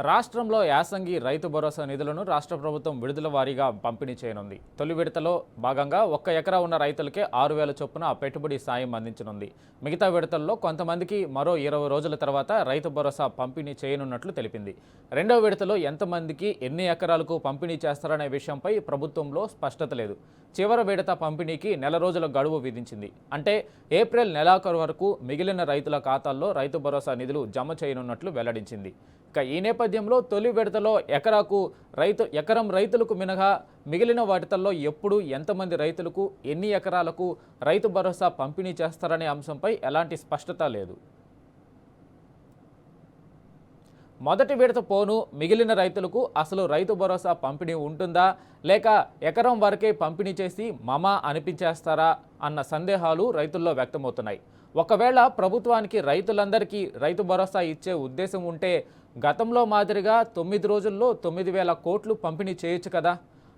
రాష్ట్రంలో యాసంగి రైతు భరోసా నిధులను రాష్ట్ర ప్రభుత్వం విడుదల వారీగా పంపిణీ చేయనుంది. తొలి విడతలో భాగంగా 1 ఎకరా ఉన్న రైతులకే 6,000 చొప్పున పెట్టుబడి సాయం అందించనుంది. మిగతా విడతల్లో కొంతమందికి మరో 20 రోజుల తర్వాత రైతు భరోసా పంపిణీ చేయనున్నట్లు తెలిపింది. రెండో విడతలో ఎంతమందికి ఎన్ని ఎకరాలకు పంపిణీ చేస్తారనే విషయంపై ప్రభుత్వంలో స్పష్టత లేదు. చివరి విడత పంపిణీకి నెల రోజుల గడువు విధించింది. అంటే ఏప్రిల్ నెలాఖరు వరకు మిగిలిన రైతుల ఖాతాల్లో రైతు భరోసా నిధులు జమ చేయనున్నట్లు వెల్లడించింది. ఈ నేపథ్యంలో తొలి విడతలో ఎకరం రైతులకు మినహా మిగిలిన వాటిల్లో ఎప్పుడు ఎంతమంది రైతులకు ఎన్ని ఎకరాలకు రైతు భరోసా పంపిణీ చేస్తారనే అంశంపై ఎలాంటి స్పష్టత లేదు. మొదటి విడత పోను మిగిలిన రైతులకు అసలు రైతు భరోసా పంపిణీ ఉంటుందా, లేక ఎకరం వరకే పంపిణీ చేసి మమా అనిపించేస్తారా అన్న సందేహాలు రైతుల్లో వ్యక్తమవుతున్నాయి. ఒకవేళ ప్రభుత్వానికి రైతులందరికీ రైతు భరోసా ఇచ్చే ఉద్దేశం ఉంటే గతంలో మాదిరిగా 9 రోజుల్లో 9,000 కోట్లు పంపిణీ చేయొచ్చు కదా.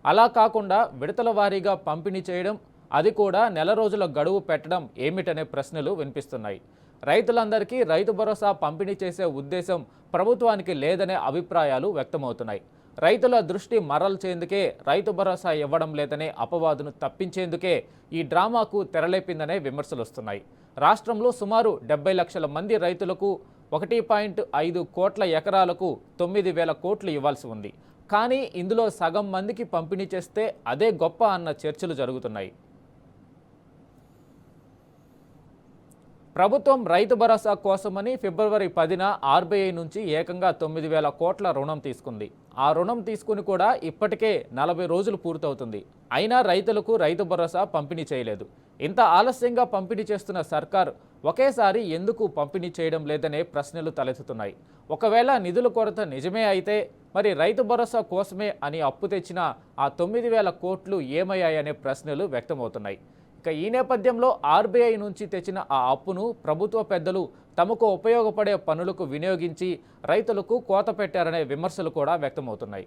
అలా కాకుండా విడతల వారీగా పంపిణీ చేయడం, అది కూడా నెల రోజుల గడువు పెట్టడం ఏమిటనే ప్రశ్నలు వినిపిస్తున్నాయి. రైతులందరికీ రైతు భరోసా పంపిణీ చేసే ఉద్దేశం ప్రభుత్వానికి లేదనే అభిప్రాయాలు వ్యక్తమవుతున్నాయి. రైతుల దృష్టి మరల్చేందుకే రైతు భరోసా ఇవ్వడం లేదనే అపవాదును తప్పించేందుకే ఈ డ్రామాకు తెరలేపిందనే విమర్శలు వస్తున్నాయి. రాష్ట్రంలో సుమారు 70 లక్షల మంది రైతులకు 1.5 కోట్ల ఎకరాలకు 9,000 కోట్లు ఇవ్వాల్సి ఉంది. కానీ ఇందులో సగం మందికి పంపిణీ చేస్తే అదే గొప్ప అన్న చర్చలు జరుగుతున్నాయి. ప్రభుత్వం రైతు భరోసా కోసమని ఫిబ్రవరి 10న ఆర్బీఐ నుంచి ఏకంగా 9,000 కోట్ల రుణం తీసుకుంది. ఆ రుణం తీసుకుని కూడా ఇప్పటికే 40 రోజులు పూర్తవుతుంది. అయినా రైతులకు రైతు భరోసా పంపిణీ చేయలేదు. ఇంత ఆలస్యంగా పంపిణీ చేస్తున్న సర్కార్ ఒకేసారి ఎందుకు పంపిణీ చేయడం లేదనే ప్రశ్నలు తలెత్తుతున్నాయి. ఒకవేళ నిధుల కొరత నిజమే అయితే మరి రైతు భరోసా కోసమే అని అప్పు తెచ్చిన ఆ 9,000 కోట్లు ఏమయ్యాయనే ప్రశ్నలు వ్యక్తమవుతున్నాయి. ఈ నేపథ్యంలో ఆర్బీఐ నుంచి తెచ్చిన ఆ అప్పును ప్రభుత్వ పెద్దలు తమకు ఉపయోగపడే పనులకు వినియోగించి రైతులకు కోత పెట్టారనే విమర్శలు కూడా వ్యక్తమవుతున్నాయి.